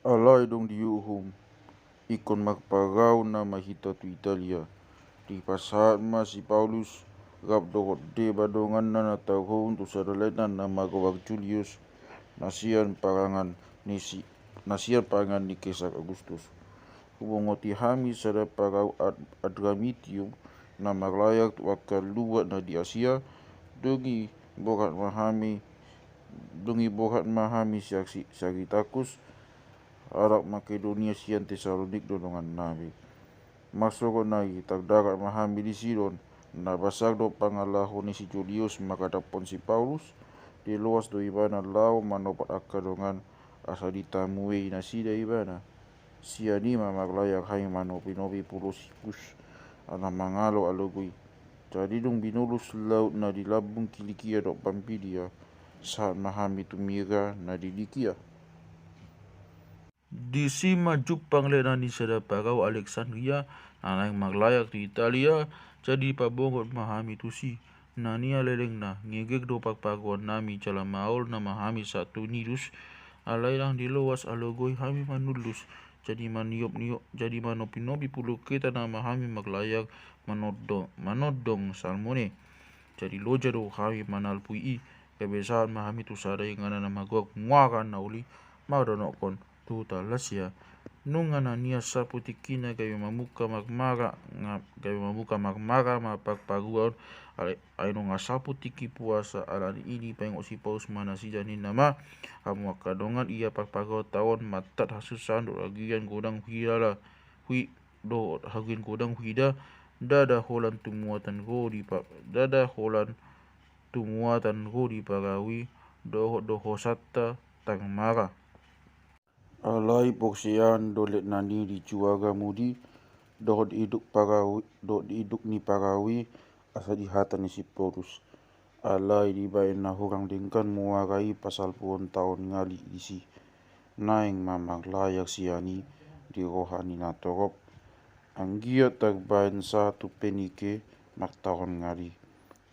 Alay dong diuhum, ikon magpagaw na mahita tu Italia. Di pasahat ma si Paulus, gap dokot de badongan na natahon tu sadalenan na magawag Julius, nasian parangan ni Kesar Agustus. Hubungoti hami sada pagaw Adramitium na maglayak tu akaluwat na di Asia, dungi bokat mahami si Sagitakus, Arab Makedonia sian Tesalonik donongan nabi. Masuk na itagdagat mahami di Sidon, nabasag do pangalaho ni si Julius makadapon si Paulus, di luas do ibana lao manopat akadongan asa ditamuei na sida ibana. Sianima maglayak hai manopi-nopi pulosikus, ana mangalo alogui. Jadi dong binulus laut na di labung Kilikia do Pampilia, saat mahami tumira na di Likia. Di sima Jepang lena ni sada pagau Alexandria, anang maglayak di Italia, jadi pabongot mahami tusi. Nania leleng na ngegek do pagpaguan nami cala maul na mahami satu nidus, alay lang di luas alogoy hami manulus. Jadi manopi-nopi puluh kita na mahami maglayak manodong salmone. Jadi loja do hami manalpui kebiasaan mahami tu sada ingana na magwag muakan na uli maudonokon tu talasya nungana nia saputikina gayo mamuka magmara mapagpaguan aino nga saputiki puasa alani ini pengok si paus mana si janin nama amu akadongan ia pagpagaw tawon matat hasusan do agian godang hirala hui do hagin godang huida dada holan tumuatan go di pagawi doho satta tangmara. Alai poksian dolet nani di cuaga mudi doho diiduk ni pagawi asa di hata ni si Paulus. Alai di bain na hurang dengkan muarai pasal puon tahun ngali isi. Naing mamang layak siani di rohani na torop. Anggia tagbain satu penike tahun ngali.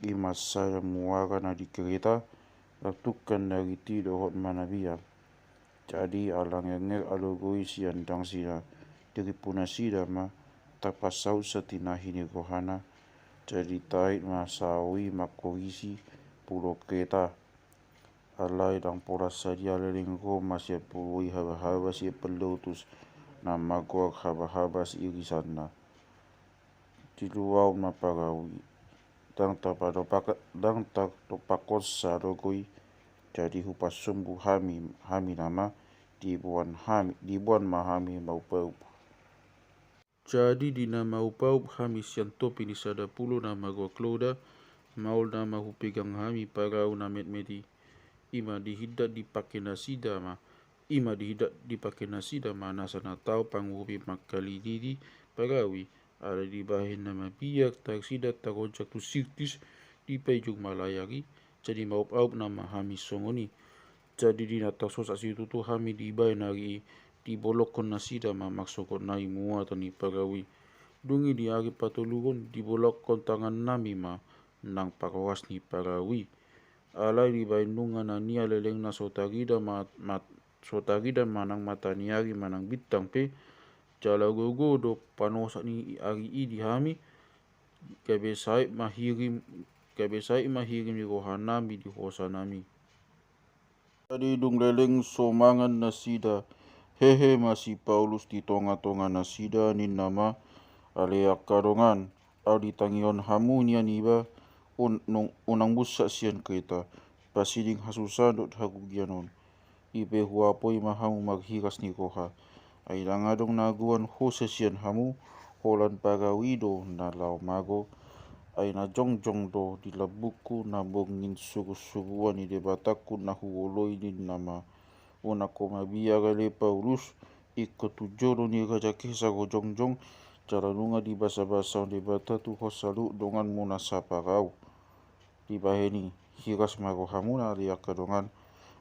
Imas saya muara na di kereta ratukan dari tidohot manabiam. Jadi alang yang alogoi sian dang sida diri puna sida ma tapasau setinahi ni rohana jadi tait masawi makorisi pulo kereta alai dang pola sadia leleng ko masih pului haba-haba si pelutus nama gor haba-haba si irisana di luau mapagawi dang tak topakos sarogoi jadi hupas sembuh hami nama dibuan mahami maupaup. Jadi di nama upaup hami sian topi ni sada puluh nama gua kloda maul nama hupegang hami parau namet medi ima dihidat dipake nasida ma nasa natau pangubi makali didi parawi ada di bahin nama biak tak sida takojak tu sirtis di pejung malayari jadi maup-aup nama hami songoni jadi di natak sosa situ tu hami di bahin hari di bolokon nasida ma maksokon nai muatan ni pagawi dungi di hari patulugon di bolokon tangan nami ma nang pakawas ni pagawi alai di bahin nunga na nia leleng na sotagida manang mata ni hari manang bintang pe jala gogo do panosa ni hari i di hami kabesai mahirim ni rohanami di hosanami. Jadi dung leleng somangan nasida hehe masih Paulus di tonga-tonga nasida ni nama ale akadongan au di tangion hamu nian iba unang busa sian kereta pasiding hasusan dot hagugianon ibe huapoi mahamu maghiras ni roha ai langadong naguan hose sian hamu holan pagawido na lau mago ay na jongjong do di labuku na bongin sugu-suguan ni debataku na huoloy din nama una komabia gale Paulus ikotujoro ni raja kesa go jongjong jalanunga di basa-basa debata tu hosalu dongan muna saparau di baheni hiras mago hamuna liak kadongan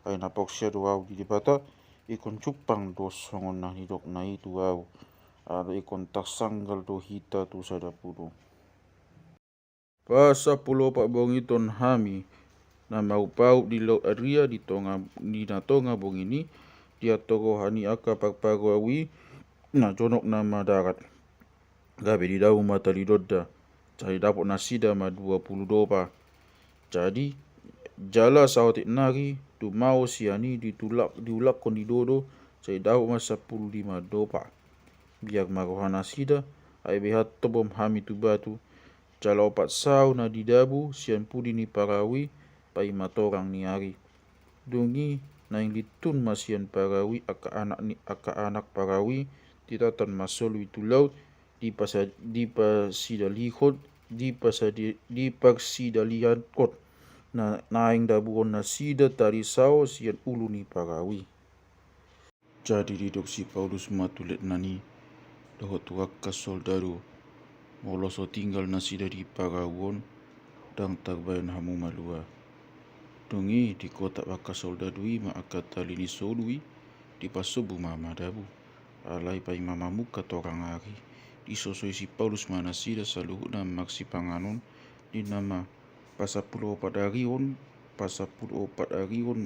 ay na poksya doau di debata ikon cupang do songon na hidok na itu au ada ikon taksanggal do hita tu sadapuro. Pasa pulo pak bongiton hami na maupau di laut Adria di tonga bong ini dia toko hani aka pagpagawi na jonok nama darat. Gabe di daun mata lidoda. Jadi dapat nasida ma 20 dopa. Jadi jala sawatik nari tu mau siani diulak kon di dodo. Jadi dapat ma 15 dopa. Biar marohana sida ai behat tobom hami tu batu. Jala 4 sau na didabu sian pudi ni parawi pai matorang ni ari. Dungi na yang litun masian parawi aka anak parawi titatan masolu itu laut di pasidalihot di parsidalian kot na naing dabuon na sida tarisau sian ulu ni parawi. Jadi didok si Paulus matulet nani dohot wakka soldado moloso tinggal na sida di parawon dang tagbayan hamu malua. Dungi di kota wakka soldadui ma akatali ni solui di pasubu mama dabu alai pai mama muka torang ari disosoi si Paulus mana sida saluhuna maksi panganon di nama pasapuluh opat arion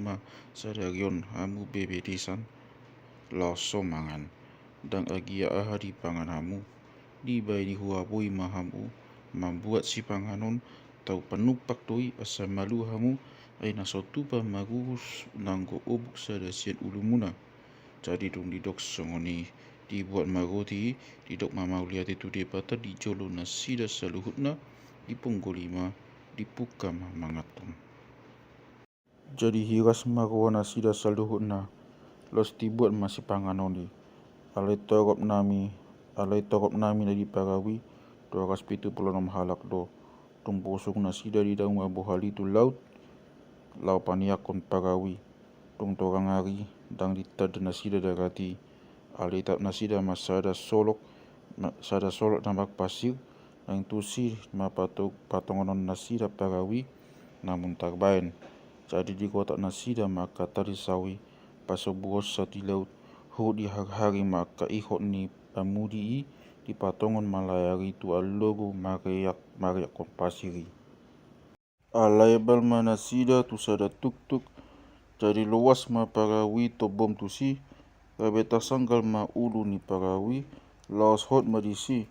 ma sadarion hamu bebe desan lao somangan dang agia aha di pangan hamu di bai di huabui mahamu membuat si panganon tau penupak doi asa malu hamu ai nasotupa magurus nanggo obuk sadasian ulumuna. Jadi dong didok songoni dibuat magoti didok mama lihat itu debata di jolo nasida saluhutna di punggolima di pukam mangatum. Jadi hiras marwa nasida saluhutna los dibuat masih panganoni alai torop nami dari parawi 276 halak do tumpusuk nasida di daun abohali tu laut lau paniakon parawi dong torang ari dang ditad nasida darati alitap nasida masada solok nambak pasir yang tusi patongonon nasida parawi namun tarbain. Jadi di kota nasida maka tarisawi pasobuos sa di laut hu di hari maka ihot ni pamudi di patongon malayari tu allogo mariak kon pasiri. Alai bal manasida tu sada tuk-tuk jadi luas ma parawi to bom tu si kabeta sanggal ma ulu ni parawi laos hot ma disi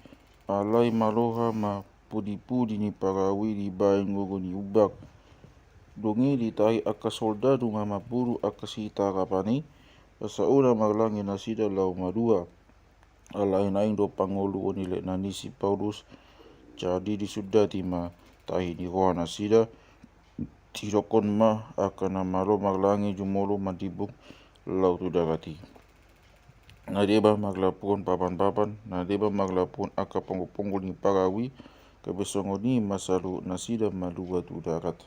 alai maloha ma pudi-pudi ni parawi di bayi ngogo ni ubak dongi ditai aka soldado ma mapuru aka sita kapani sauna maglangi nasida lau madua alai naing do pangolu onile nanisi Paulus jadi disudati ma tahi di roa nasida tirokon ma akan malo maglangi jumolo madibuk lau tu darati. Nadeba maglapun papan nadeba maglapun aka ponggol ni parawi kabesongo ni masalu nasida malua tu darat.